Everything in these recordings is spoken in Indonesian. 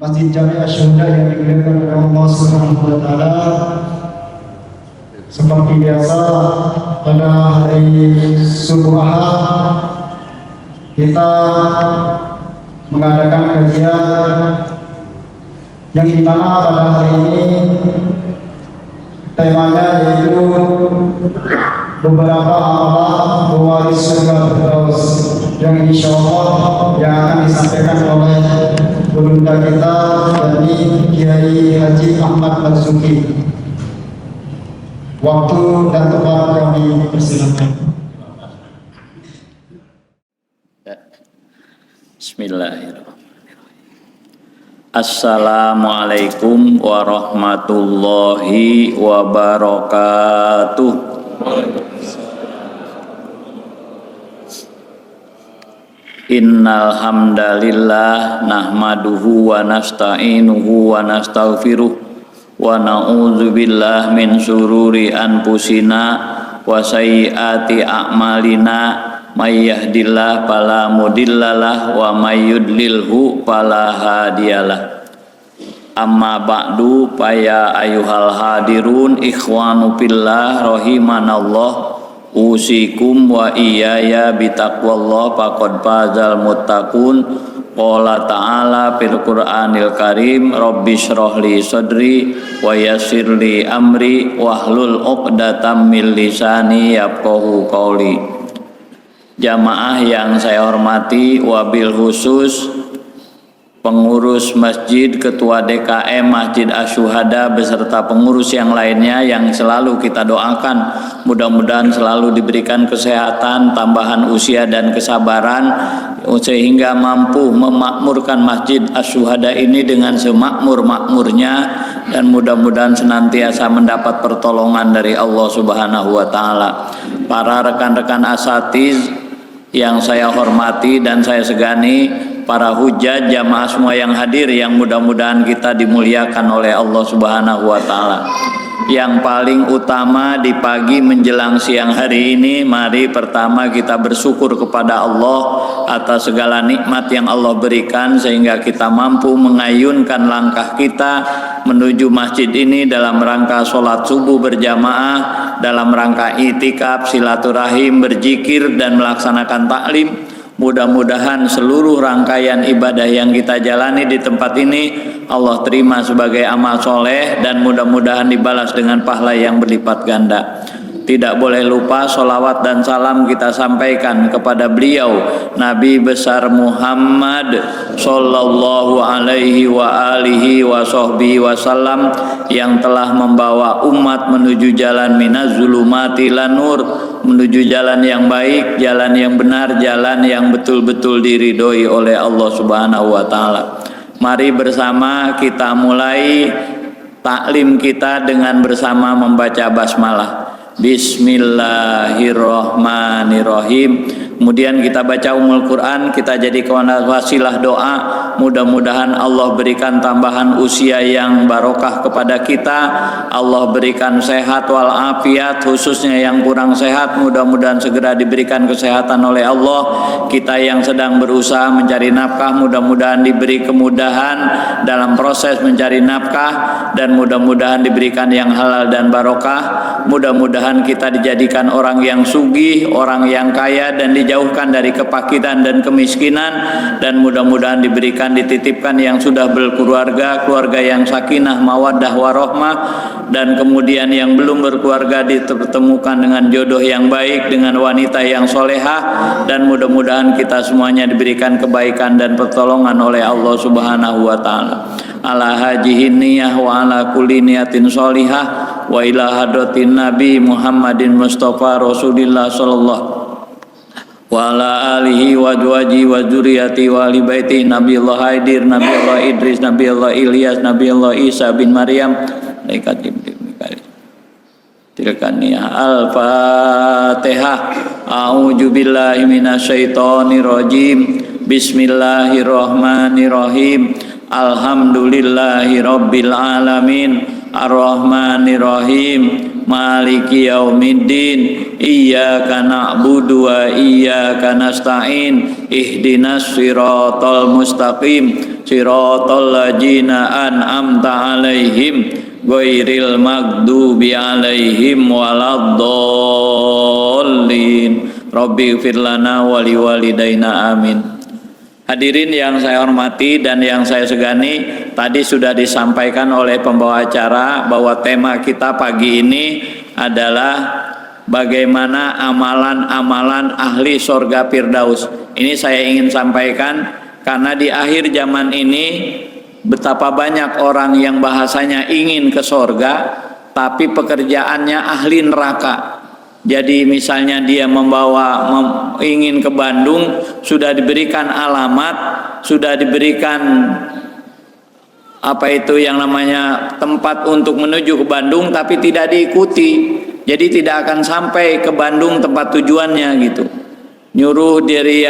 Masjid Jami Asyuhada yang dimuliakan oleh Allah Subhanahu wa taala. Seperti biasa pada hari subuh Ahad kita mengadakan kajian yang dimana pada hari ini temanya yaitu beberapa amalan pewaris surga Firdaus yang insyaallah yang akan disampaikan oleh Bunda kita dari Kiai Haji Ahmad Marzuki. Waktu dan tempat kami persilakan. Bismillahirrahmanirrahim. Assalamualaikum warahmatullahi wabarakatuh. Innal hamdalillah nahmaduhu wa nasta'inuhu wa nastaghfiruh wa na'udzu billahi min syururi anfusina wa sayyiati a'malina may yahdihillahu fala mudhillalah wa may yudlilhu fala hadiyalah. Amma ba'du fa ya ayyuhal hadirun ikhwanu fillah rahimanallah. Usikum wa iyaya bitaqwallah faqad fazal muttaqun. Qala ta'ala fil Qur'anil Karim Rabbi shrah li sadri wa yassir li amri wahlul 'uqdatam min lisani yafqahu qawli. Jamaah yang saya hormati, wabil khusus pengurus masjid, ketua DKM Masjid Asyuhada beserta pengurus yang lainnya yang selalu kita doakan mudah-mudahan selalu diberikan kesehatan, tambahan usia dan kesabaran sehingga mampu memakmurkan Masjid Asyuhada ini dengan semakmur-makmurnya dan mudah-mudahan senantiasa mendapat pertolongan dari Allah Subhanahu wa taala. Para rekan-rekan asatiz yang saya hormati dan saya segani, para hujjah jamaah semua yang hadir yang mudah-mudahan kita dimuliakan oleh Allah Subhanahu wa taala. Yang paling utama di pagi menjelang siang hari ini, mari pertama kita bersyukur kepada Allah atas segala nikmat yang Allah berikan sehingga kita mampu mengayunkan langkah kita menuju masjid ini dalam rangka sholat subuh berjamaah, dalam rangka itikaf, silaturahim, berzikir dan melaksanakan taklim. Mudah-mudahan seluruh rangkaian ibadah yang kita jalani di tempat ini Allah terima sebagai amal soleh dan mudah-mudahan dibalas dengan pahala yang berlipat ganda. Tidak boleh lupa sholawat dan salam kita sampaikan kepada beliau Nabi besar Muhammad sallallahu alaihi wa alihi wa sahbihi wasallam yang telah membawa umat menuju jalan minaz zulumati ilan nur, menuju jalan yang baik, jalan yang benar, jalan yang betul-betul diridhoi oleh Allah Subhanahu wa taala. Mari bersama kita mulai taklim kita dengan bersama membaca basmalah. Bismillahirrahmanirrahim. Kemudian kita baca Ummul Quran, kita jadikan wasilah doa. Mudah-mudahan Allah berikan tambahan usia yang barokah kepada kita. Allah berikan sehat walafiat, khususnya yang kurang sehat mudah-mudahan segera diberikan kesehatan oleh Allah. Kita yang sedang berusaha mencari nafkah mudah-mudahan diberi kemudahan dalam proses mencari nafkah dan mudah-mudahan diberikan yang halal dan barokah. Mudah-mudahan kita dijadikan orang yang sugih, orang yang kaya dan dijauhkan dari kepakitan dan kemiskinan dan mudah-mudahan diberikan dititipkan yang sudah berkeluarga, keluarga yang sakinah, mawaddah, warohmah dan kemudian yang belum berkeluarga dipertemukan dengan jodoh yang baik, dengan wanita yang solehah dan mudah-mudahan kita semuanya diberikan kebaikan dan pertolongan oleh Allah Subhanahu wa taala. Ala hajihin niyah wa ala kulli niyatin sholihah wa ila hadratin Nabi Muhammadin Mustafa Rasulillah sallallahu wa ala alihi wa azwaji wa dzurriyyati wa ali baiti Nabiullah Haidir, Nabiullah Idris, Nabiullah Ilyas, Nabiullah Isa bin Maryam, malaikat Jibril, Mikail. Tilkaniyah Al-Fatihah. A'udzu billahi minasyaitonir rajim. Bismillahirrahmanirrahim. Alhamdulillahi rabbil alamin. Ar-Rahmanir-Rahim Maliki yaumiddin Iyyaka na'budu wa iyyaka nasta'in Ihdinas siratal mustaqim Siratal ladzina an'amta alaihim Ghairil maghdubi alaihim waladdallin Rabbi ighfir lana wa liwalidayna amin. Hadirin yang saya hormati dan yang saya segani, tadi sudah disampaikan oleh pembawa acara bahwa tema kita pagi ini adalah bagaimana amalan-amalan ahli sorga Firdaus. Ini saya ingin sampaikan karena di akhir zaman ini betapa banyak orang yang bahasanya ingin ke sorga tapi pekerjaannya ahli neraka. Jadi misalnya dia ingin ke Bandung, sudah diberikan alamat, sudah diberikan yang namanya tempat untuk menuju ke Bandung, tapi tidak diikuti. Jadi tidak akan sampai ke Bandung tempat tujuannya gitu. Nyuruh dari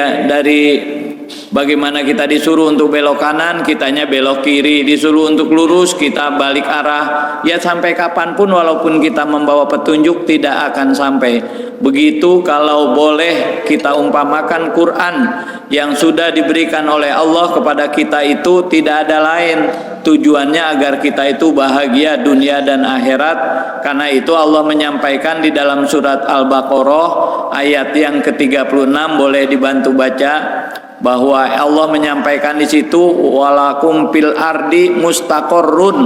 bagaimana kita disuruh untuk belok kanan, kitanya belok kiri, disuruh untuk lurus, kita balik arah. Ya sampai kapanpun walaupun kita membawa petunjuk tidak akan sampai. Begitu kalau boleh kita umpamakan Quran yang sudah diberikan oleh Allah kepada kita itu tidak ada lain. Tujuannya agar kita itu bahagia dunia dan akhirat. Karena itu Allah menyampaikan di dalam surat Al-Baqarah ayat yang ke-36, boleh dibantu baca, bahwa Allah menyampaikan di situ walakum fil ardi mustaqarrun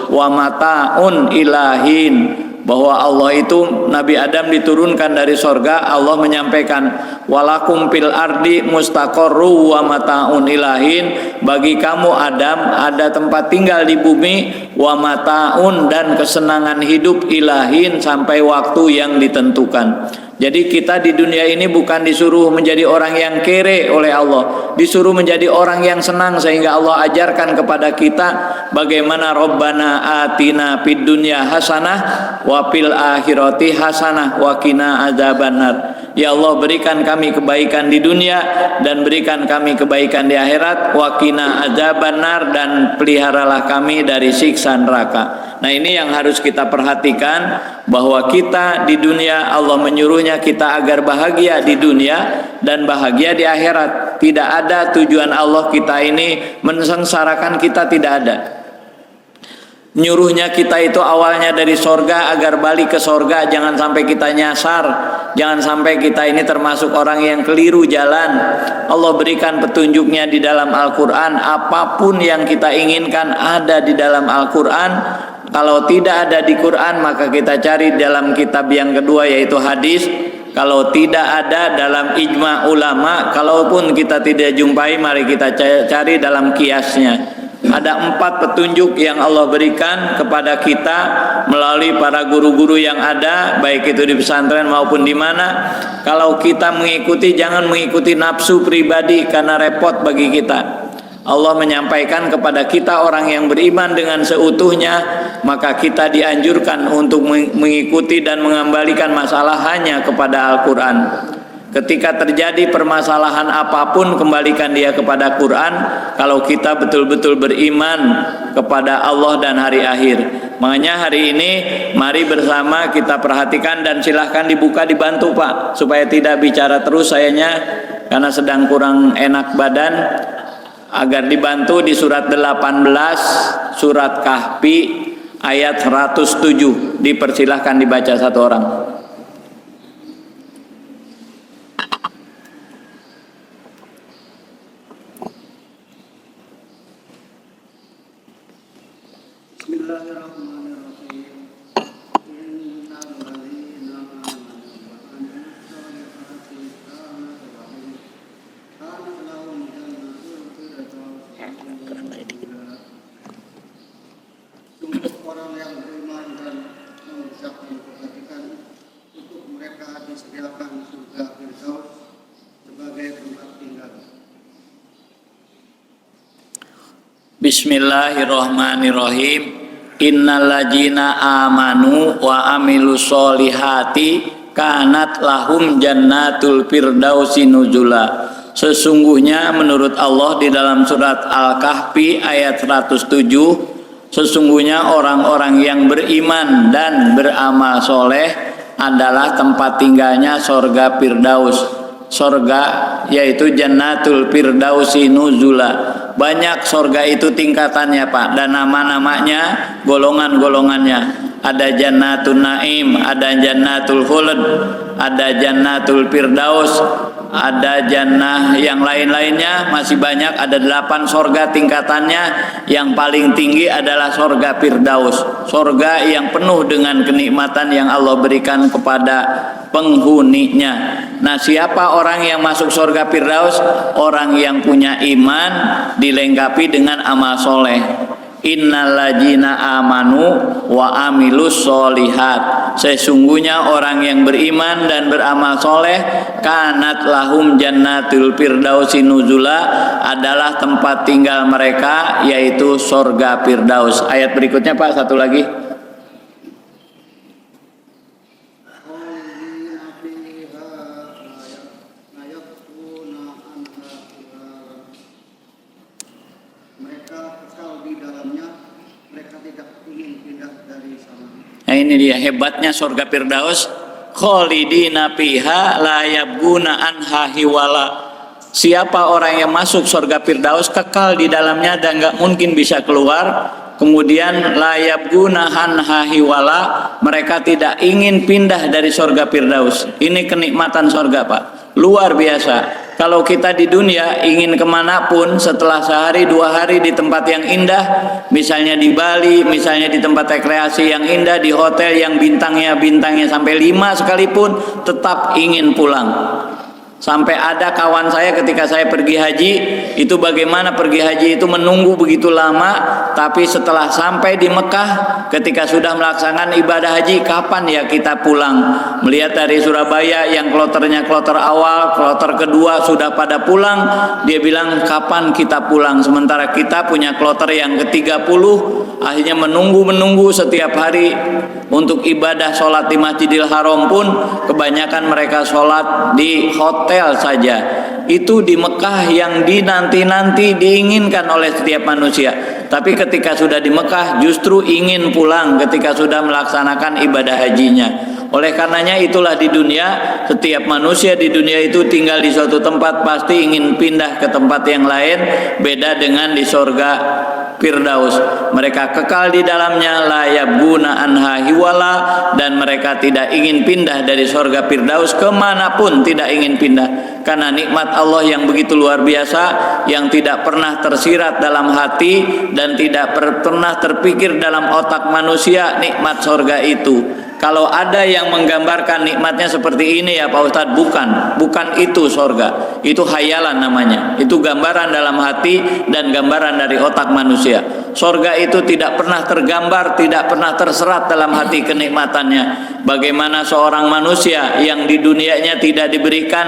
wa mataun ilahin, bahwa Allah itu Nabi Adam diturunkan dari sorga. Allah menyampaikan walakum fil ardi mustaqarru wa mataun ilahin, bagi kamu Adam ada tempat tinggal di bumi, wa mataun dan kesenangan hidup ilahin sampai waktu yang ditentukan. Jadi kita di dunia ini bukan disuruh menjadi orang yang kere oleh Allah, disuruh menjadi orang yang senang, sehingga Allah ajarkan kepada kita bagaimana Rabbana atina fid dunya hasanah wa fil akhirati hasanah wa qina adzabannar. Ya Allah, berikan kami kebaikan di dunia dan berikan kami kebaikan di akhirat, wa qina adzabannar, dan peliharalah kami dari siksa neraka. Nah, ini yang harus kita perhatikan, bahwa kita di dunia Allah menyuruhnya kita agar bahagia di dunia dan bahagia di akhirat. Tidak ada tujuan Allah kita ini mensengsarakan kita, tidak ada. Nyuruhnya kita itu awalnya dari sorga agar balik ke sorga. Jangan sampai kita nyasar, jangan sampai kita ini termasuk orang yang keliru jalan. Allah berikan petunjuknya di dalam Al-Quran. Apapun yang kita inginkan ada di dalam Al-Quran. Kalau tidak ada di Quran, maka kita cari dalam kitab yang kedua, yaitu hadis. Kalau tidak ada dalam ijma ulama, kalaupun kita tidak jumpai, mari kita cari dalam kiasnya. Ada 4 petunjuk yang Allah berikan kepada kita melalui para guru-guru yang ada, baik itu di pesantren maupun di mana. Kalau kita mengikuti, jangan mengikuti nafsu pribadi karena repot bagi kita. Allah menyampaikan kepada kita orang yang beriman dengan seutuhnya, maka kita dianjurkan untuk mengikuti dan mengembalikan masalah hanya kepada Al-Quran. Ketika terjadi permasalahan apapun, kembalikan dia kepada Quran. Kalau kita betul-betul beriman kepada Allah dan hari akhir. Makanya hari ini mari bersama kita perhatikan, dan silahkan dibuka, dibantu Pak, supaya tidak bicara terus sayanya karena sedang kurang enak badan. Agar dibantu di surat 18 surat Kahfi ayat 107. Dipersilahkan dibaca satu orang. Bismillahirrahmanirrahim. Innal ladzina amanu wa amilus solihati kanat lahum jannatul firdausi nuzula. Sesungguhnya menurut Allah di dalam surat Al-Kahfi ayat 107, Sesungguhnya orang-orang yang beriman dan beramal soleh adalah tempat tinggalnya sorga Firdaus. Sorga yaitu Jannatul Firdausi nuzula. Banyak sorga itu tingkatannya Pak, dan nama-namanya, golongan-golongannya. Ada Jannatul Naim, ada Jannatul Khuld, ada Jannatul Firdaus, ada jannah yang lain-lainnya, masih banyak, ada 8 sorga tingkatannya. Yang paling tinggi adalah sorga Firdaus, sorga yang penuh dengan kenikmatan yang Allah berikan kepada penghuninya. Nah, siapa orang yang masuk sorga Firdaus? Orang yang punya iman dilengkapi dengan amal soleh. Innalladzina amanu wa amilus solihat. Sesungguhnya orang yang beriman dan beramal soleh, kanat lahum jannatul firdausi nuzula, adalah tempat tinggal mereka yaitu sorga Firdaus. Ayat berikutnya Pak, satu lagi. Nah, ini dia hebatnya surga Firdaus. Khalidina fiha la yabghuna anha hiwala. Siapa orang yang masuk surga Firdaus kekal di dalamnya dan enggak mungkin bisa keluar. Kemudian la yabghuna anha hiwala, mereka tidak ingin pindah dari surga Firdaus. Ini kenikmatan surga Pak, luar biasa. Kalau kita di dunia ingin kemanapun setelah sehari 2 hari di tempat yang indah, misalnya di Bali, misalnya di tempat rekreasi yang indah, di hotel yang bintangnya sampai 5 sekalipun, tetap ingin pulang. Sampai ada kawan saya ketika saya pergi haji, itu bagaimana pergi haji itu menunggu begitu lama, tapi setelah sampai di Mekah, ketika sudah melaksanakan ibadah haji, kapan ya kita pulang? Melihat dari Surabaya yang kloternya kloter awal, kloter kedua sudah pada pulang, dia bilang kapan kita pulang? Sementara kita punya kloter yang ke-30, akhirnya menunggu setiap hari untuk ibadah sholat di Masjidil Haram pun kebanyakan mereka sholat di hotel saja. Itu di Mekah yang dinanti-nanti diinginkan oleh setiap manusia. Tapi ketika sudah di Mekah justru ingin pulang ketika sudah melaksanakan ibadah hajinya. Oleh karenanya itulah di dunia, setiap manusia di dunia itu tinggal di suatu tempat pasti ingin pindah ke tempat yang lain. Beda dengan di surga Firdaus, mereka kekal di dalamnya, la yabghuna anha hiwala, dan mereka tidak ingin pindah dari surga Firdaus kemanapun, tidak ingin pindah. Karena nikmat Allah yang begitu luar biasa, yang tidak pernah tersirat dalam hati dan tidak pernah terpikir dalam otak manusia nikmat surga itu. Kalau ada yang menggambarkan nikmatnya seperti ini ya Pak Ustadz, bukan itu surga, itu khayalan namanya, itu gambaran dalam hati dan gambaran dari otak manusia. Surga itu tidak pernah tergambar, tidak pernah terserat dalam hati kenikmatannya. Bagaimana seorang manusia yang di dunianya tidak diberikan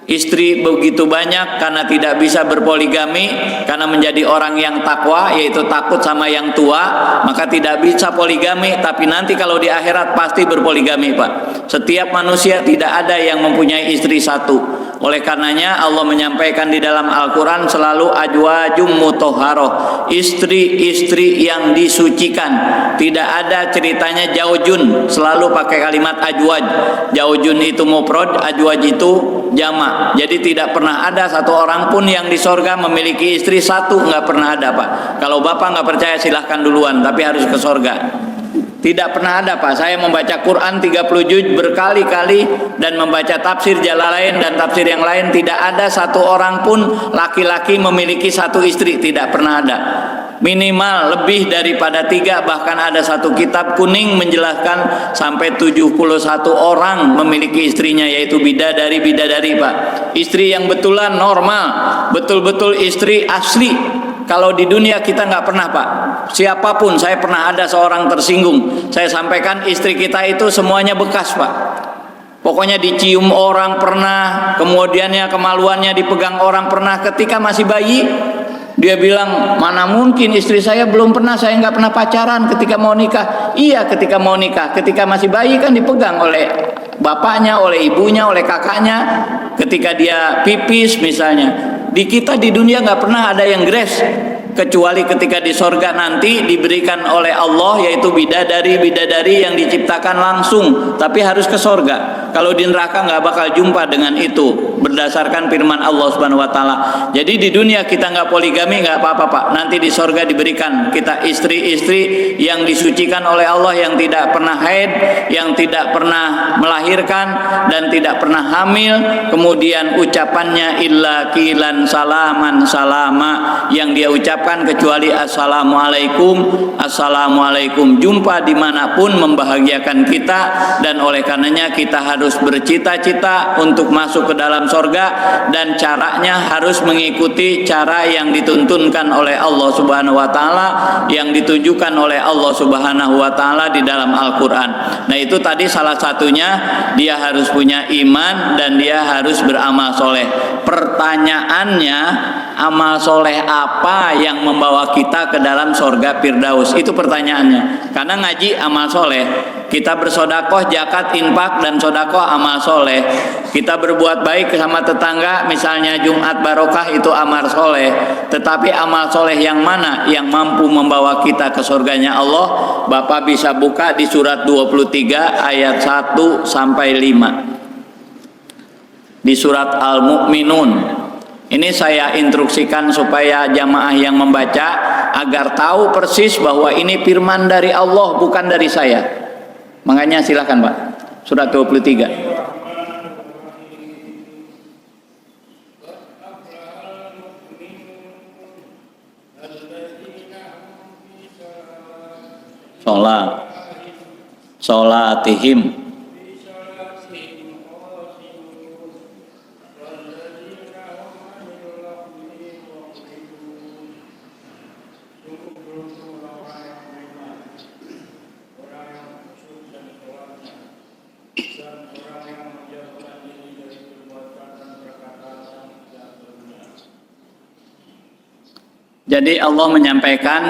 istri begitu banyak karena tidak bisa berpoligami, karena menjadi orang yang takwa, yaitu takut sama yang tua, maka tidak bisa poligami. Tapi nanti kalau di akhirat pasti berpoligami Pak. Setiap manusia tidak ada yang mempunyai istri satu. Oleh karenanya Allah menyampaikan di dalam Al-Quran selalu ajwajum mutahharoh, istri-istri yang disucikan. Tidak ada ceritanya jaujun, selalu pakai kalimat ajwaj. Jaujun itu mufrad, ajwaj itu jamak. Jadi tidak pernah ada satu orang pun yang di sorga memiliki istri satu, nggak pernah ada Pak. Kalau Bapak nggak percaya silahkan duluan, tapi harus ke sorga. Tidak pernah ada Pak. Saya membaca Quran 30 juz berkali-kali dan membaca tafsir Jalalain dan tafsir yang lain, tidak ada satu orang pun laki-laki memiliki satu istri, tidak pernah ada. Minimal lebih daripada 3, bahkan ada satu kitab kuning menjelaskan sampai 71 orang memiliki istrinya, yaitu bidadari Pak. Istri yang betulan normal, betul-betul istri asli. Kalau di dunia kita nggak pernah Pak. Siapapun, saya pernah ada seorang tersinggung, saya sampaikan istri kita itu semuanya bekas Pak. Pokoknya dicium orang pernah, kemudiannya kemaluannya dipegang orang pernah. Ketika masih bayi, dia bilang, mana mungkin istri saya belum pernah, saya nggak pernah pacaran ketika mau nikah. Iya, ketika mau nikah, ketika masih bayi kan dipegang oleh bapaknya, oleh ibunya, oleh kakaknya. Ketika dia pipis misalnya. Di kita di dunia nggak pernah ada yang gres. kecuali ketika di sorga nanti diberikan oleh Allah, yaitu bidadari yang diciptakan langsung, tapi harus ke sorga. Kalau di neraka nggak bakal jumpa dengan itu, berdasarkan firman Allah Subhanahu Wa Taala. Jadi di dunia kita nggak poligami nggak apa-apa Pak, nanti di sorga diberikan kita istri-istri yang disucikan oleh Allah, yang tidak pernah haid, yang tidak pernah melahirkan dan tidak pernah hamil, kemudian ucapannya illa kilan salaman salama, yang dia ucapkan kecuali assalamualaikum, assalamualaikum. Jumpa dimanapun membahagiakan kita, dan oleh karenanya kita harus bercita-cita untuk masuk ke dalam sorga, dan caranya harus mengikuti cara yang dituntunkan oleh Allah Subhanahu Wa Taala, yang ditujukan oleh Allah Subhanahu Wa Taala di dalam Al-Quran. Nah itu tadi salah satunya, dia harus punya iman dan dia harus beramal soleh. Pertanyaannya, amal soleh apa yang membawa kita ke dalam sorga Firdaus? Itu pertanyaannya. Karena ngaji amal soleh, kita bersodakoh, zakat, infak dan sodakoh amal soleh. Kita berbuat baik sama tetangga, misalnya Jumat Barokah, itu amal soleh. Tetapi amal soleh yang mana yang mampu membawa kita ke surganya Allah? Bapak bisa buka di surat 23 ayat 1 sampai 5. Di surat Al-Mu'minun. Ini saya instruksikan supaya jamaah yang membaca agar tahu persis bahwa ini firman dari Allah, bukan dari saya. Makanya silakan Pak. Surat 23. Sholatihim. Jadi Allah menyampaikan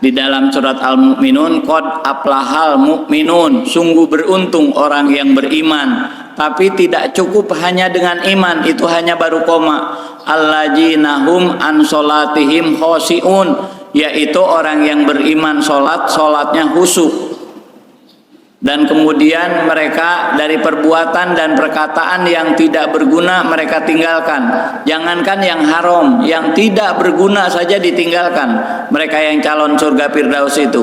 di dalam surat Al-Mu'minun, qad aflahal mu'minun, sungguh beruntung orang yang beriman. Tapi tidak cukup hanya dengan iman, itu hanya baru koma. Alladzina hum an sholatihim khoshi'un, yaitu orang yang beriman sholatnya khusyuk. Dan kemudian mereka dari perbuatan dan perkataan yang tidak berguna mereka tinggalkan. Jangankan yang haram, yang tidak berguna saja ditinggalkan. Mereka yang calon surga Firdaus itu.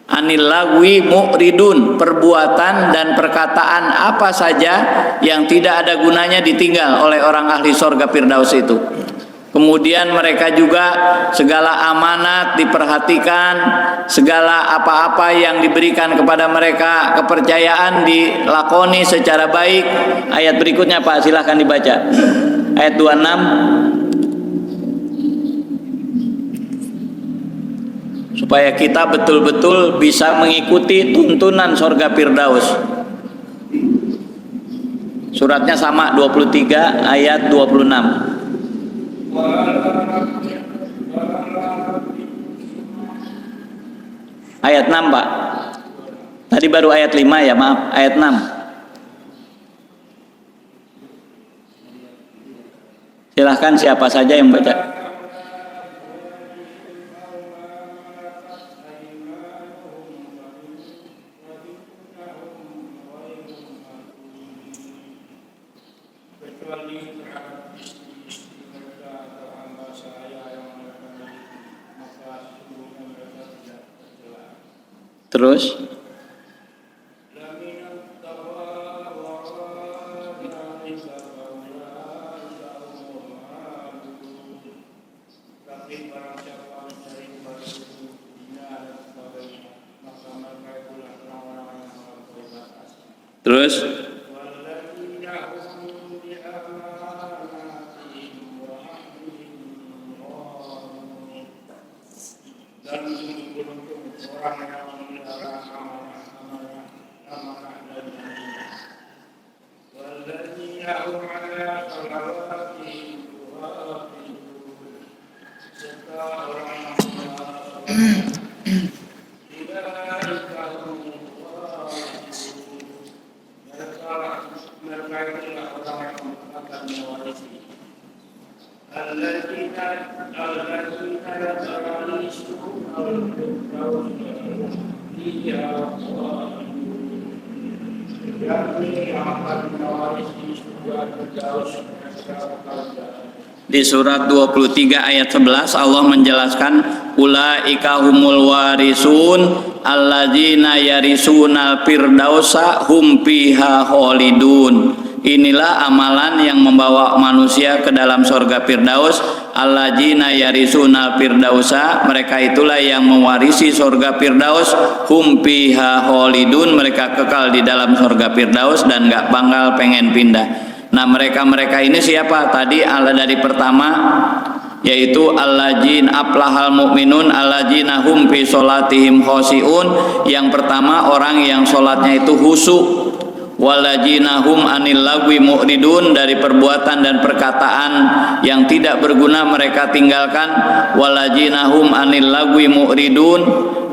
Anil lagwi mu'ridun, perbuatan dan perkataan apa saja yang tidak ada gunanya ditinggal oleh orang ahli surga Firdaus itu. Kemudian mereka juga segala amanat diperhatikan, segala apa-apa yang diberikan kepada mereka, kepercayaan dilakoni secara baik. Ayat berikutnya Pak, silahkan dibaca. Ayat 26. Supaya kita betul-betul bisa mengikuti tuntunan surga Firdaus. Suratnya sama, 23 ayat 26. Ayat 6 Pak. Tadi baru ayat 5 ya, maaf, ayat 6. Silahkan siapa saja yang baca. Terus Di surat 23 ayat 11 Allah menjelaskan ulaika humul warisun alladzina yarisunal firdausa hum fiha khalidun. Inilah amalan yang membawa manusia ke dalam surga Firdaus. Alladzina yarisunal firdausa, mereka itulah yang mewarisi surga Firdaus. Hum fiha khalidun, mereka kekal di dalam surga Firdaus dan gak bakal pengen pindah. Nah, mereka ini siapa? Tadi dari pertama yaitu alladzin aflahal mu'minun alladzina hum fi sholatihim khoshi'un. Yang pertama orang yang sholatnya itu khusyuk. Walladzina hum anil lagwi mu'ridun, dari perbuatan dan perkataan yang tidak berguna mereka tinggalkan. Walladzina hum anil lagwi mu'ridun,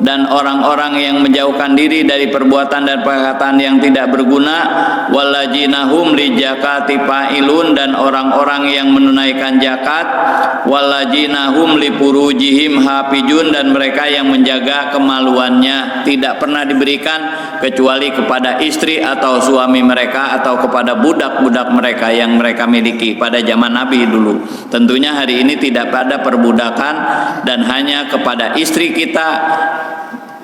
dan orang-orang yang menjauhkan diri dari perbuatan dan perkataan yang tidak berguna. Walladzina hum li zakati fa'ilun, dan orang-orang yang menunaikan zakat. Walladzina hum li furujihim hafizun, dan mereka yang menjaga kemaluannya, tidak pernah diberikan kecuali kepada istri atau suami mereka atau kepada budak-budak mereka yang mereka miliki pada zaman Nabi dulu. Tentunya hari ini tidak ada perbudakan dan hanya kepada istri kita,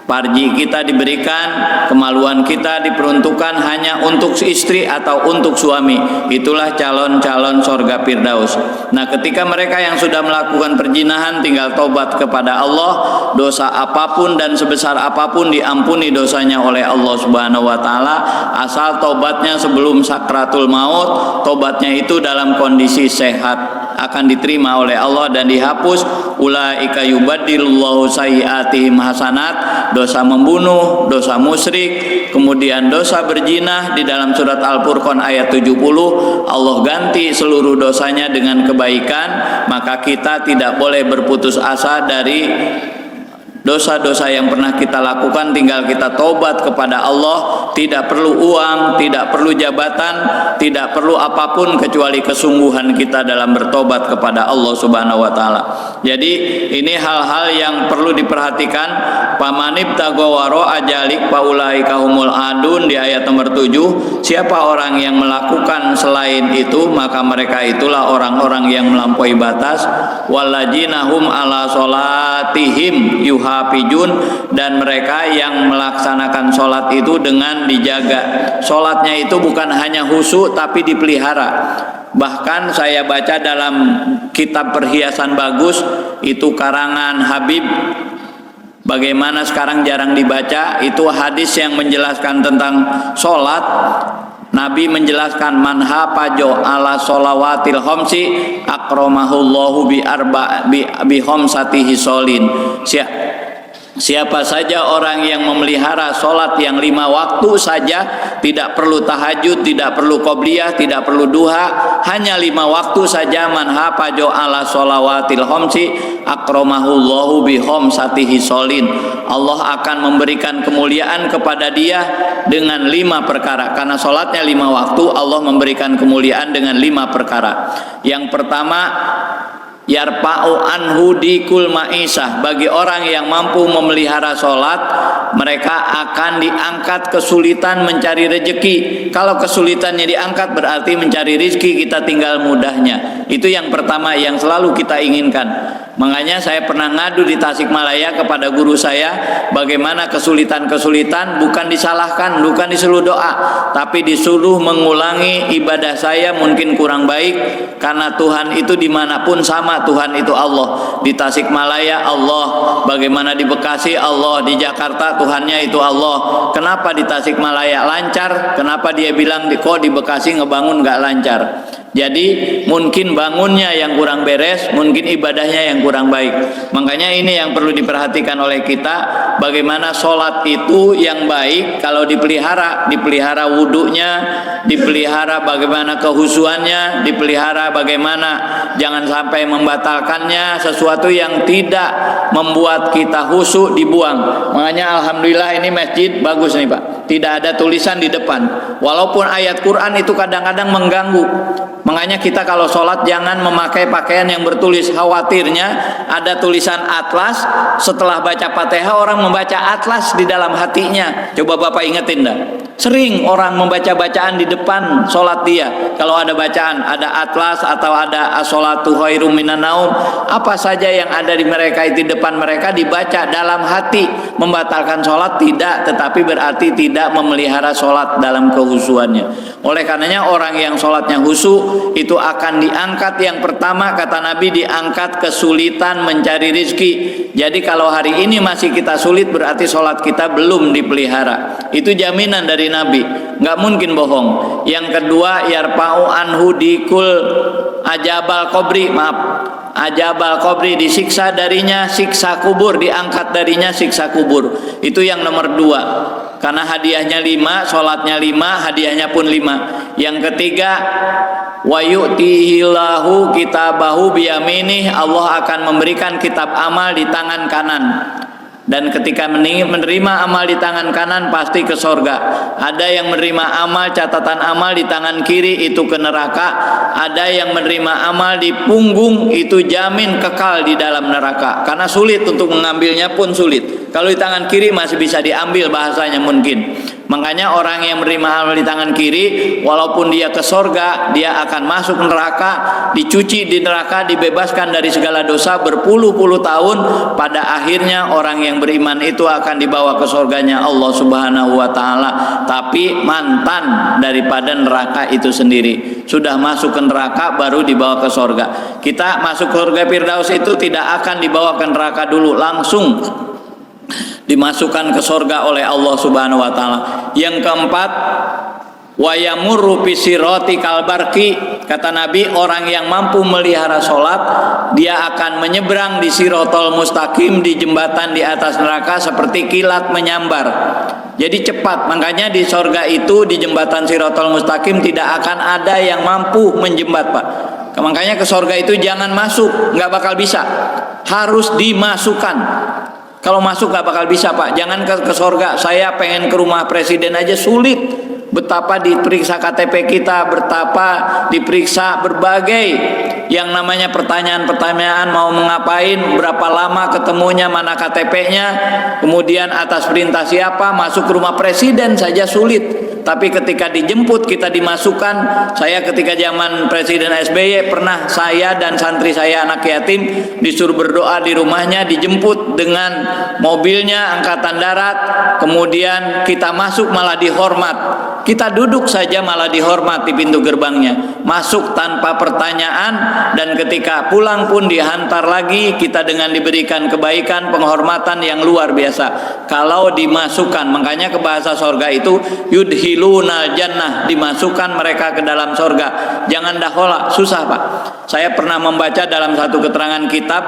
farji kita diberikan, kemaluan kita diperuntukkan hanya untuk istri atau untuk suami. Itulah calon-calon surga Firdaus. Nah, ketika mereka yang sudah melakukan perzinahan tinggal tobat kepada Allah, dosa apapun dan sebesar apapun diampuni dosanya oleh Allah Subhanahu wa taala, asal tobatnya sebelum sakratul maut. Tobatnya itu dalam kondisi sehat akan diterima oleh Allah dan dihapus. Ulaika yubaddilullahu sayyiatihim hasanat, dosa membunuh, dosa musyrik, kemudian dosa berzina di dalam surat Al-Furqan ayat 70 Allah ganti seluruh dosanya dengan kebaikan. Maka kita tidak boleh berputus asa dari dosa-dosa yang pernah kita lakukan, tinggal kita tobat kepada Allah. Tidak perlu uang, tidak perlu jabatan, tidak perlu apapun kecuali kesungguhan kita dalam bertobat kepada Allah Subhanahu wa taala. Jadi ini hal-hal yang perlu diperhatikan. Pamanib tagowaro ajalik paulaika humul adun di ayat nomor 7. Siapa orang yang melakukan selain itu, maka mereka itulah orang-orang yang melampaui batas. Walladzina hum ala sholatihim yuhafizun, dan mereka yang melaksanakan sholat itu dengan dijaga. Sholatnya itu bukan hanya khusyuk tapi dipelihara. Bahkan saya baca dalam kitab perhiasan bagus, itu karangan Habib, bagaimana sekarang jarang dibaca, itu hadis yang menjelaskan tentang sholat. Nabi menjelaskan man hafajo ala sholawatil khamsi akramahullahu bi khamsatihi sholin. Siapa saja orang yang memelihara sholat yang 5 waktu saja, tidak perlu tahajud, tidak perlu qobliyah, tidak perlu duha, hanya 5 waktu saja. Man hafajo ala sholawatil khamsi akramahullahu bi khamsatihi sholin, Allah akan memberikan kemuliaan kepada dia dengan 5 perkara. Karena sholatnya 5 waktu, Allah memberikan kemuliaan dengan 5 perkara. Yang pertama, yarpa'u anhu dikul ma'isah, bagi orang yang mampu memelihara sholat, mereka akan diangkat kesulitan mencari rezeki. Kalau kesulitannya diangkat berarti mencari rezeki kita tinggal mudahnya. Itu yang pertama yang selalu kita inginkan. Makanya saya pernah ngadu di Tasikmalaya kepada guru saya, bagaimana kesulitan-kesulitan bukan disalahkan, bukan disuruh doa, tapi disuruh mengulangi ibadah saya mungkin kurang baik. Karena Tuhan itu dimanapun sama, Tuhan itu Allah. Di Tasikmalaya Allah, bagaimana di Bekasi Allah, di Jakarta Tuhannya itu Allah. Kenapa di Tasikmalaya lancar? Kenapa dia bilang kok di Bekasi ngebangun gak lancar? Jadi mungkin bangunnya yang kurang beres, mungkin ibadahnya yang kurang baik. Makanya ini yang perlu diperhatikan oleh kita, bagaimana sholat itu yang baik kalau dipelihara wudhunya, dipelihara bagaimana kehusuannya, dipelihara bagaimana jangan sampai membatalkannya. Sesuatu yang tidak membuat kita khusyuk dibuang. Makanya alhamdulillah ini masjid bagus nih Pak, tidak ada tulisan di depan. Walaupun ayat Quran itu kadang-kadang mengganggu. Makanya kita kalau sholat jangan memakai pakaian yang bertulis. Khawatirnya ada tulisan atlas, setelah baca Fatihah orang membaca atlas di dalam hatinya. Coba Bapak ingetin dah. Sering orang membaca bacaan di depan sholat dia. Kalau ada bacaan, ada atlas atau ada as-sholatu khairum minan naum, apa saja yang ada di mereka itu di depan mereka dibaca dalam hati. Membatalkan sholat tidak, tetapi berarti tidak memelihara sholat dalam kehusuannya. Oleh karenanya orang yang sholatnya khusyuk itu akan diangkat, yang pertama kata Nabi, diangkat kesulitan mencari rizki. Jadi kalau hari ini masih kita sulit berarti sholat kita belum dipelihara. Itu jaminan dari Nabi, nggak mungkin bohong. Yang kedua, yarfa'u anhu dikul ajabal qabri, ajabal qabri, disiksa darinya siksa kubur, diangkat darinya siksa kubur. Itu yang nomor 2. Karena hadiahnya 5, sholatnya 5, hadiahnya pun 5. Yang ketiga, wa yu'tihillahu kitabahu biyaminih, Allah akan memberikan kitab amal di tangan kanan. Dan ketika menerima amal di tangan kanan pasti ke sorga. Ada yang menerima amal, catatan amal di tangan kiri itu ke neraka. Ada yang menerima amal di punggung itu jamin kekal di dalam neraka. Karena sulit untuk mengambilnya pun sulit. Kalau di tangan kiri masih bisa diambil bahasanya mungkin. Makanya orang yang menerima amal di tangan kiri, walaupun dia ke sorga, dia akan masuk neraka, dicuci di neraka, dibebaskan dari segala dosa berpuluh-puluh tahun. Pada akhirnya orang yang beriman itu akan dibawa ke sorganya Allah Subhanahu wa Ta'ala, tapi mantan daripada neraka itu sendiri. Sudah masuk ke neraka baru dibawa ke sorga. Kita masuk ke surga Firdaus itu tidak akan dibawa ke neraka dulu, langsung dimasukkan ke sorga oleh Allah Subhanahu wa Ta'ala. Yang keempat, wa yamurru fi sirati kalbarki, kata Nabi, orang yang mampu melihara sholat dia akan menyeberang di sirotol mustaqim, di jembatan di atas neraka seperti kilat menyambar. Jadi cepat. Makanya di sorga itu, di jembatan sirotol mustaqim tidak akan ada yang mampu menjembat, Pak. Makanya ke sorga itu jangan masuk, nggak bakal bisa, harus dimasukkan. Kalau masuk gak bakal bisa, Pak. Jangan ke sorga. Saya pengen ke rumah presiden aja sulit. Betapa diperiksa KTP kita, betapa diperiksa berbagai yang namanya pertanyaan-pertanyaan, mau mengapain, berapa lama ketemunya, mana KTP-nya, kemudian atas perintah siapa, masuk ke rumah presiden saja sulit. Tapi ketika dijemput kita dimasukkan. Saya ketika zaman Presiden SBY pernah saya dan santri saya anak yatim disuruh berdoa di rumahnya, dijemput dengan mobilnya angkatan darat, kemudian kita masuk malah dihormat. Kita duduk saja malah dihormat di pintu gerbangnya, masuk tanpa pertanyaan, dan ketika pulang pun dihantar lagi kita dengan diberikan kebaikan, penghormatan yang luar biasa. Kalau dimasukkan, makanya ke bahasa sorga itu yudhilunal jannah, dimasukkan mereka ke dalam sorga. Jangan dahola, susah, Pak. Saya pernah membaca dalam satu keterangan kitab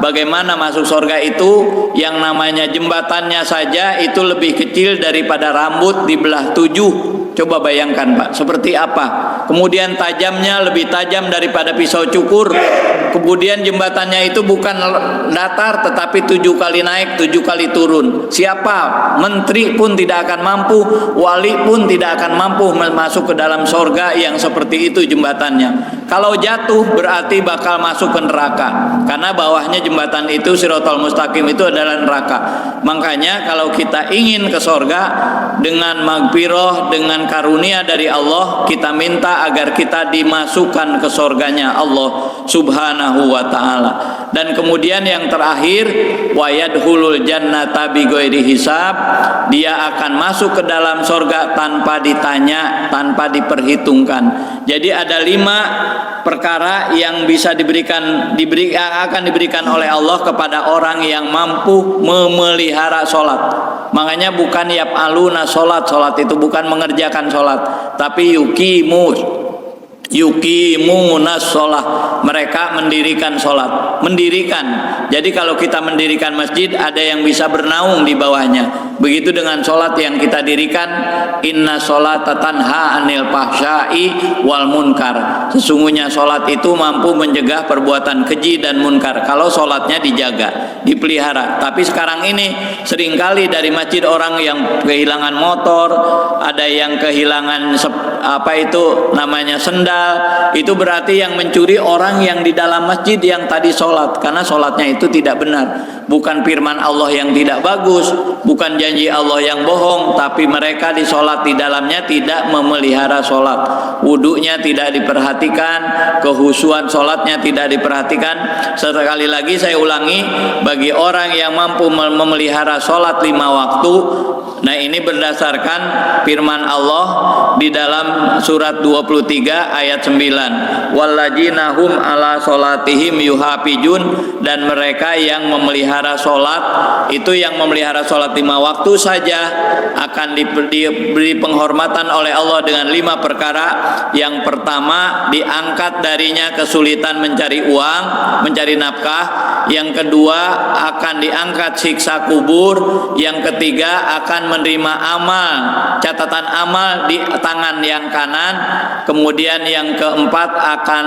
bagaimana masuk sorga itu, yang namanya jembatannya saja itu lebih kecil daripada rambut dibelah 7. Coba bayangkan, Pak, seperti apa. Kemudian tajamnya lebih tajam daripada pisau cukur. Kemudian jembatannya itu bukan datar, tetapi 7 kali naik, 7 kali turun. Siapa? Menteri pun tidak akan mampu, wali pun tidak akan mampu masuk ke dalam sorga yang seperti itu jembatannya. Kalau jatuh berarti bakal masuk ke neraka, karena bawahnya jembatan itu Sirotol Mustaqim itu adalah neraka. Makanya kalau kita ingin ke sorga dengan magfirah, dengan karunia dari Allah, kita minta agar kita dimasukkan ke sorganya Allah Subhanahu wa Ta'ala. Dan kemudian yang terakhir, wa yadkhulul jannata bighairi hisab, dia akan masuk ke dalam sorga tanpa ditanya, tanpa diperhitungkan. Jadi ada 5 perkara yang bisa akan diberikan oleh Allah kepada orang yang mampu memelihara sholat. Makanya bukan yaf'aluna sholat itu bukan mengerjakan sholat, tapi yuqimunas sholat, mereka mendirikan sholat. Mendirikan, jadi kalau kita mendirikan masjid ada yang bisa bernaung di bawahnya. Begitu dengan sholat yang kita dirikan, inna sholata tanha anil fahsya'i wal munkar. Sesungguhnya sholat itu mampu mencegah perbuatan keji dan munkar kalau sholatnya dijaga, dipelihara. Tapi sekarang ini seringkali dari masjid orang yang kehilangan motor, ada yang kehilangan sendal. Itu berarti yang mencuri orang yang di dalam masjid yang tadi sholat, karena sholatnya itu tidak benar. Bukan firman Allah yang tidak bagus, bukan janji Allah yang bohong, tapi mereka di sholat di dalamnya tidak memelihara sholat. Wudunya tidak diperhatikan, kehusuan sholatnya tidak diperhatikan. Sekali lagi saya ulangi, bagi orang yang mampu memelihara sholat 5 waktu, nah ini berdasarkan firman Allah di dalam surat 23 ayat 9, walladzina hum ala sholatihim yuhafizun, dan mereka yang memelihara sholat, itu yang memelihara sholat 5 waktu saja akan diberi penghormatan oleh Allah dengan 5 perkara. Yang pertama, diangkat darinya kesulitan mencari uang, mencari nafkah. Yang kedua, akan diangkat siksa kubur. Yang ketiga, akan menerima amal, catatan amal di tangan yang kanan. Kemudian yang keempat, akan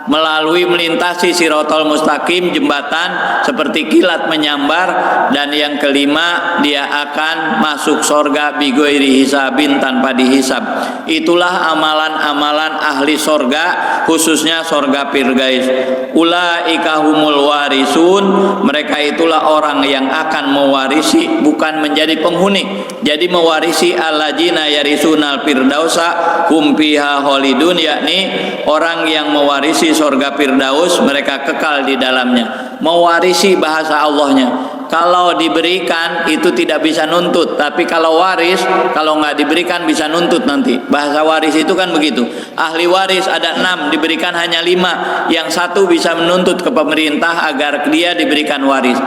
melintasi sirotol mustaqim, jembatan seperti kilat menyambar. Dan yang kelima, dia akan masuk sorga bighairi hisabin, tanpa dihisab. Itulah amalan-amalan ahli sorga, khususnya sorga Firdaus. Ulaika humul warisun, mereka itulah orang yang akan mewarisi, bukan menjadi penghuni. Jadi mewarisi alladzina yarisunal firdausa hum fiha khalidun, yakni orang yang mewarisi sorga Firdaus, mereka kekal di dalamnya. Mewarisi bahasa Allahnya. Kalau diberikan itu tidak bisa nuntut, tapi kalau waris, kalau nggak diberikan bisa nuntut nanti. Bahasa waris itu kan begitu. Ahli waris ada 6, diberikan hanya 5. Yang 1 bisa menuntut ke pemerintah agar dia diberikan waris.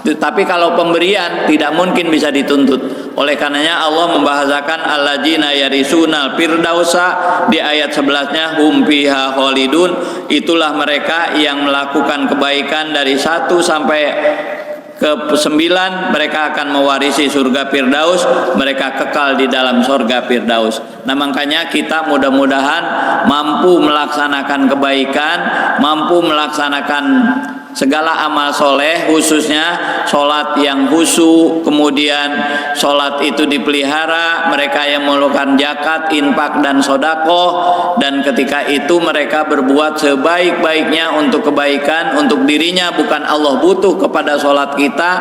Tapi kalau pemberian tidak mungkin bisa dituntut. Oleh karenanya Allah membahasakan alladzina yarisunal firdausa di ayat 11-nya hum fiha khalidun. Itulah mereka yang melakukan kebaikan dari 1 sampai ke-9, mereka akan mewarisi surga Firdaus, mereka kekal di dalam surga Firdaus. Nah makanya kita mudah-mudahan mampu melaksanakan kebaikan, mampu melaksanakan segala amal soleh, khususnya sholat yang khusyuk, kemudian sholat itu dipelihara, mereka yang melakukan zakat, infak dan sodakoh, dan ketika itu mereka berbuat sebaik-baiknya untuk kebaikan untuk dirinya. Bukan Allah butuh kepada sholat kita,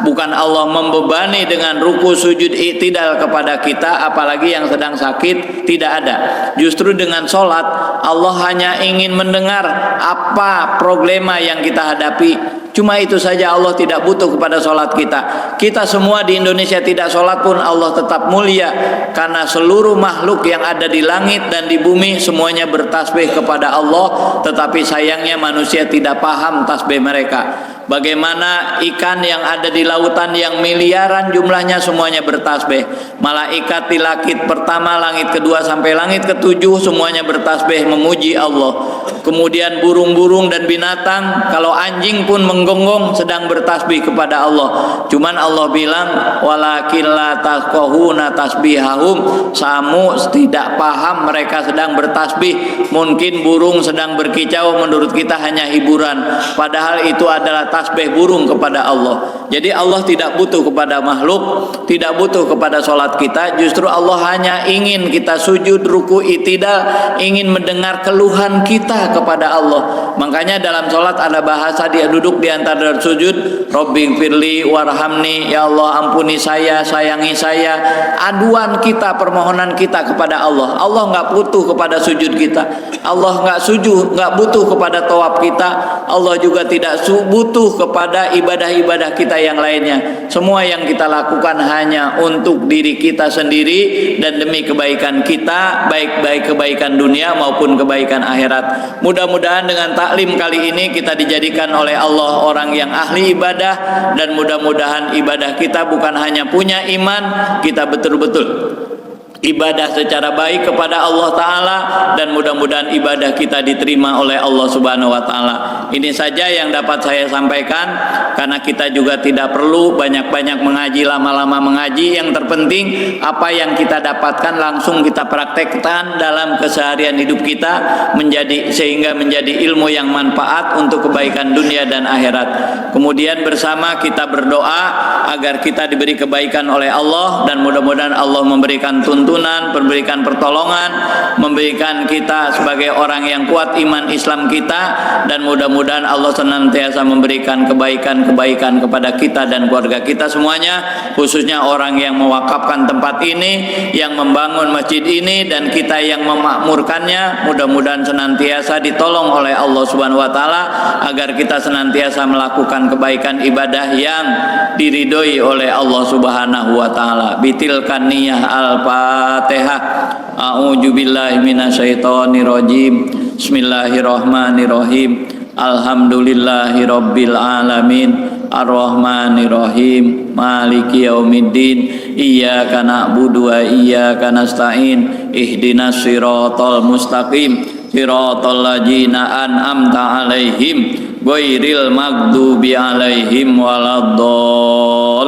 bukan Allah membebani dengan ruku sujud i'tidal kepada kita, apalagi yang sedang sakit, tidak ada. Justru dengan sholat Allah hanya ingin mendengar apa problema yang kita hadapi. Cuma itu saja, Allah tidak butuh kepada sholat kita. Kita semua di Indonesia tidak sholat pun Allah tetap mulia, karena seluruh makhluk yang ada di langit dan di bumi semuanya bertasbih kepada Allah. Tetapi sayangnya manusia tidak paham tasbih mereka. Bagaimana ikan yang ada di lautan yang miliaran jumlahnya semuanya bertasbih. Malaikat di langit pertama, langit kedua sampai langit ketujuh semuanya bertasbih memuji Allah. Kemudian burung-burung dan binatang, kalau anjing pun menggonggong sedang bertasbih kepada Allah. Cuman Allah bilang walakin la tafqahuna tasbihahum, samu tidak paham mereka sedang bertasbih. Mungkin burung sedang berkicau, menurut kita hanya hiburan, padahal itu adalah tasbih burung kepada Allah. Jadi Allah tidak butuh kepada makhluk, tidak butuh kepada sholat kita. Justru Allah hanya ingin kita sujud, ruku, i'tidal, ingin mendengar keluhan kita kepada Allah. Makanya dalam sholat ada bahasa dia duduk di antara sujud, Rabbighfirli warhamni, ya Allah ampuni saya, sayangi saya. Aduan kita, permohonan kita kepada Allah. Allah nggak butuh kepada sujud kita. Allah nggak butuh kepada tawaf kita. Allah juga tidak butuh kepada ibadah-ibadah kita yang lainnya. Semua yang kita lakukan hanya untuk diri kita sendiri dan demi kebaikan kita, baik kebaikan dunia maupun kebaikan akhirat. Mudah-mudahan dengan taklim kali ini kita dijadikan oleh Allah orang yang ahli ibadah, dan mudah-mudahan ibadah kita bukan hanya punya iman, kita betul-betul ibadah secara baik kepada Allah Ta'ala, dan mudah-mudahan ibadah kita diterima oleh Allah Subhanahu wa Ta'ala. Ini saja yang dapat saya sampaikan, karena kita juga tidak perlu banyak-banyak mengaji, lama-lama mengaji. Yang terpenting apa yang kita dapatkan langsung kita praktekkan dalam keseharian hidup kita, sehingga menjadi ilmu yang manfaat untuk kebaikan dunia dan akhirat. Kemudian bersama kita berdoa agar kita diberi kebaikan oleh Allah, dan mudah-mudahan Allah memberikan memberikan pertolongan, memberikan kita sebagai orang yang kuat iman Islam kita, dan mudah-mudahan Allah senantiasa memberikan kebaikan-kebaikan kepada kita dan keluarga kita semuanya, khususnya orang yang mewakafkan tempat ini, yang membangun masjid ini, dan kita yang memakmurkannya. Mudah-mudahan senantiasa ditolong oleh Allah Subhanahu wa Ta'ala agar kita senantiasa melakukan kebaikan ibadah yang diridhoi oleh Allah Subhanahu wa Ta'ala. Bitilkan niyah al-Fatihah. A'udzu billahi minasyaitonir rajim. Bismillahirrahmanirrahim. Alhamdulillahirabbil alamin. Ar-Rahmanirrahim. Maliki yaumiddin. Iyyaka na'budu wa iyyaka nasta'in. Ihdinas siratal mustaqim. Siratal ladzina an'amta 'alaihim ghairil maghdubi 'alaihim waladdallin.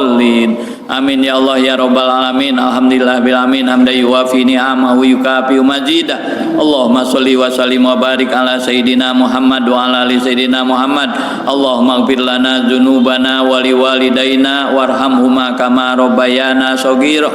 Amin ya Allah ya rabbal alamin. Alhamdulillah bil amin hamdan yuwafi ni'amahu yukafi mazidah. Allahumma sholli wa sallim wa barik ala sayidina Muhammad wa ala ali sayidina Muhammad. Allahumma ighfir lana dzunubana wa liwalidayna warhamhuma kama rabbayana shaghira.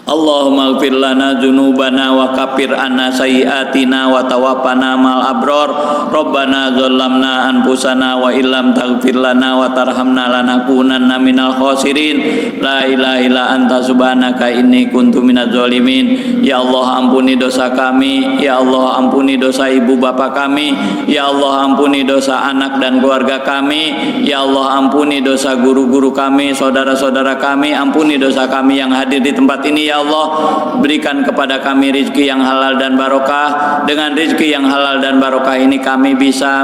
Allahumma ighfir lana dzunubana wa kaffir anna sayyi'atina wa tawaffana mal abrar. Rabbana dzalamna anfusana wa illam taghfir lana wa tarhamna lanakunanna minal khasirin. La ilaha illa anta subhanaka inni kuntu minadz zalimin. Ya Allah, ampuni dosa kami. Ya Allah, ampuni dosa ibu bapa kami. Ya Allah, ampuni dosa anak dan keluarga kami. Ya Allah, ampuni dosa guru-guru kami, saudara-saudara kami. Ampuni dosa kami yang hadir di tempat ini. Ya Allah, berikan kepada kami rezeki yang halal dan barokah. Dengan rezeki yang halal dan barokah ini kami bisa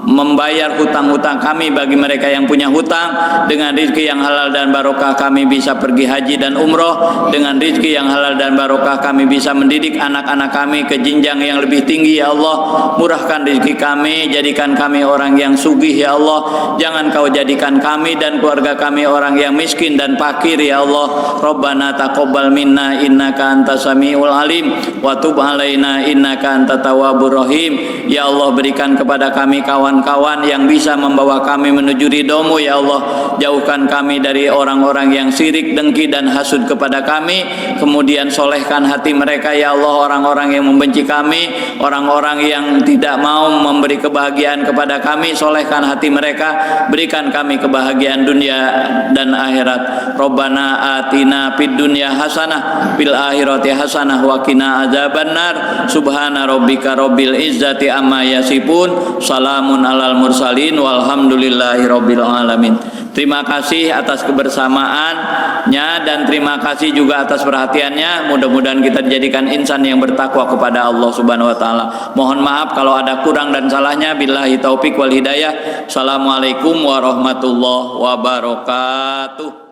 membayar hutang-hutang kami bagi mereka yang punya hutang. Dengan rezeki yang halal dan barokah kami bisa pergi haji dan umroh. Dengan rezeki yang halal dan barokah kami bisa mendidik anak-anak kami ke jenjang yang lebih tinggi. Ya Allah, murahkan rezeki kami, jadikan kami orang yang sugih. Ya Allah, jangan kau jadikan kami dan keluarga kami orang yang miskin dan fakir. Ya Allah, Rabbana taqabbal minna innaka antas samiul alim wa tub alaina innaka antat tawwabur rahim. Ya Allah, berikan kepada kami kawan-kawan yang bisa membawa kami menuju ridho-Mu. Ya Allah, jauhkan kami dari orang-orang yang sirik, dengki dan hasud kepada kami. Kemudian solehkan hati mereka. Ya Allah, orang-orang yang membenci kami, orang-orang yang tidak mau memberi kebahagiaan kepada kami, solehkan hati mereka. Berikan kami kebahagiaan dunia dan akhirat. Rabbana atina fid dunya hasanah fil akhirati hasanah wa qina adzabannar. Subhana rabbika rabbil izzati amma yasifun. Salamun alal mursalin walhamdulillahi rabbil alamin. Terima kasih atas kebersamaannya, dan terima kasih juga atas perhatiannya. Mudah-mudahan kita dijadikan insan yang bertakwa kepada Allah Subhanahu wa Ta'ala. Mohon maaf kalau ada kurang dan salahnya. Billahi taufik wal hidayah. Assalamualaikum warahmatullahi wabarakatuh.